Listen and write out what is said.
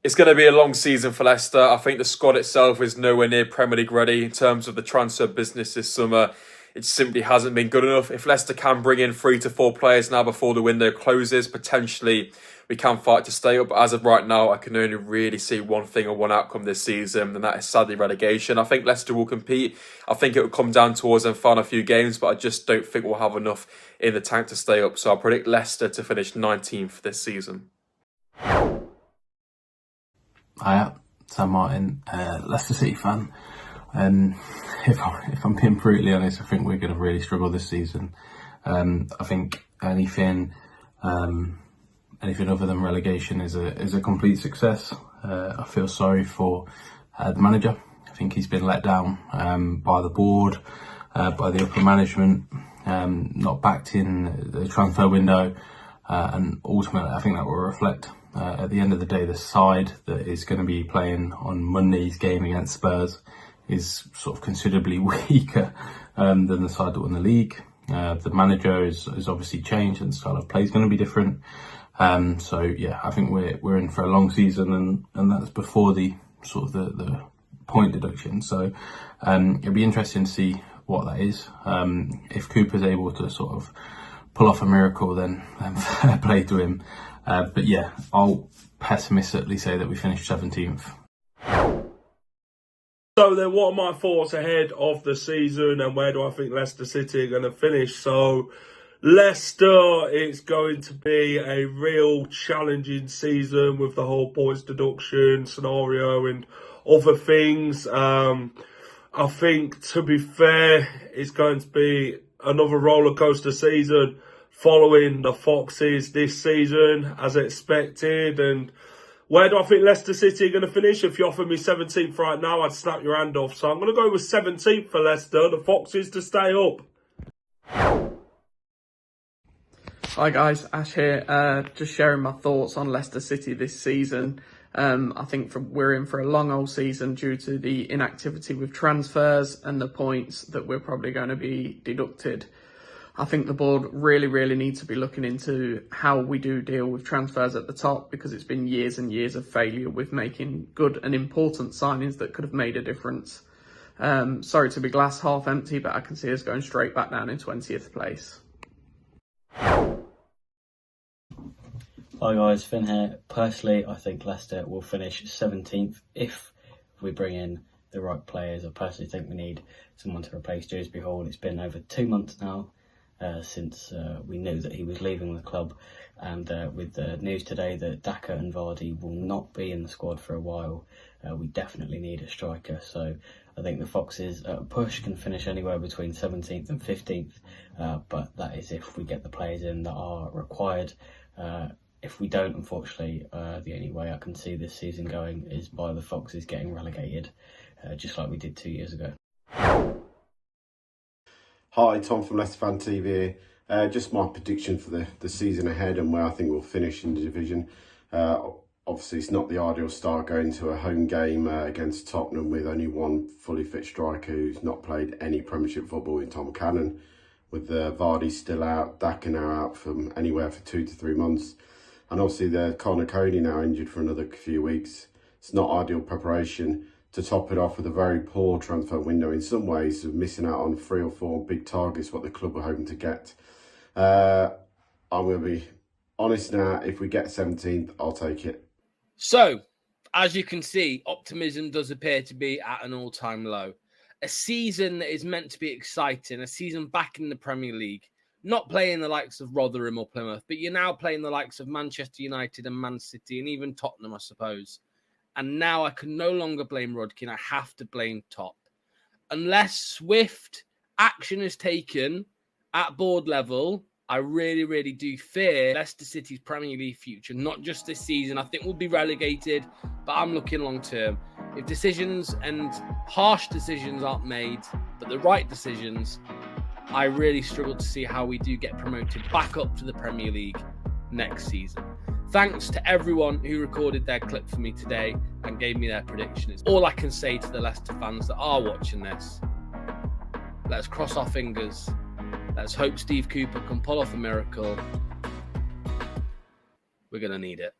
It's going to be a long season for Leicester. I think the squad itself is nowhere near Premier League ready in terms of the transfer business this summer. It simply hasn't been good enough. If Leicester can bring in 3 to 4 players now before the window closes, potentially we can fight to stay up. But as of right now, I can only really see one thing or one outcome this season, and that is sadly relegation. I think Leicester will compete. I think it will come down towards them final few games, but I just don't think we'll have enough in the tank to stay up. So I predict Leicester to finish 19th this season. Hiya, Sam Martin, Leicester City fan. If I'm being brutally honest, I think we're going to really struggle this season. I think anything other than relegation is a complete success. I feel sorry for the manager. I think he's been let down by the board, by the upper management, not backed in the transfer window, and ultimately I think that will reflect at the end of the day the side that is going to be playing on Monday's game against Spurs is sort of considerably weaker than the side that won the league. The manager is obviously changed and the style of play is going to be different. So yeah, I think we're in for a long season, and that's before the sort of the point deduction. So it'll be interesting to see what that is. If Cooper's able to sort of pull off a miracle, then fair play to him. But yeah, I'll pessimistically say that we finish 17th. So then what are my thoughts ahead of the season and where do I think Leicester City are going to finish? So Leicester, it's going to be a real challenging season with the whole points deduction scenario and other things. I think, to be fair, it's going to be another roller coaster season following the Foxes this season as expected. And where do I think Leicester City are going to finish? If you offer me 17th right now, I'd snap your hand off. So I'm going to go with 17th for Leicester, the Foxes to stay up. Hi guys, Ash here. Just sharing my thoughts on Leicester City this season. I think we're in for a long old season due to the inactivity with transfers and the points that we're probably going to be deducted. I think the board really needs to be looking into how we do deal with transfers at the top, because it's been years and years of failure with making good and important signings that could have made a difference. Sorry to be glass half empty, but I can see us going straight back down in 20th place. Hi guys, Finn here. Personally, I think Leicester will finish 17th if we bring in the right players. I personally think we need someone to replace Dewsbury Hall. It's been over 2 months now since we knew that he was leaving the club, and with the news today that Daka and Vardy will not be in the squad for a while, we definitely need a striker. So I think the Foxes at a push can finish anywhere between 17th and 15th, but that is if we get the players in that are required. If we don't, unfortunately, the only way I can see this season going is by the Foxes getting relegated, just like we did 2 years ago. Hi, Tom from Leicester Fan TV. Just my prediction for the season ahead and where I think we'll finish in the division. Obviously, it's not the ideal start going to a home game against Tottenham with only one fully fit striker who's not played any Premiership football in Tom Cannon. With Vardy still out, Daka now out from anywhere for 2 to 3 months. And obviously, Connor Cody now injured for another few weeks. It's not ideal preparation. To top it off with a very poor transfer window in some ways, of missing out on 3 or 4 big targets, what the club were hoping to get. I'm going to be honest now, if we get 17th, I'll take it. So, as you can see, optimism does appear to be at an all-time low. A season that is meant to be exciting, a season back in the Premier League, not playing the likes of Rotherham or Plymouth, but you're now playing the likes of Manchester United and Man City and even Tottenham, I suppose. And now I can no longer blame Rodkin. I have to blame Top. Unless swift action is taken at board level, I really do fear Leicester City's Premier League future. Not just this season. I think we'll be relegated, but I'm looking long term. If decisions and harsh decisions aren't made, but the right decisions, I really struggle to see how we do get promoted back up to the Premier League next season. Thanks to everyone who recorded their clip for me today and gave me their prediction. It's all I can say to the Leicester fans that are watching this. Let's cross our fingers. Let's hope Steve Cooper can pull off a miracle. We're going to need it.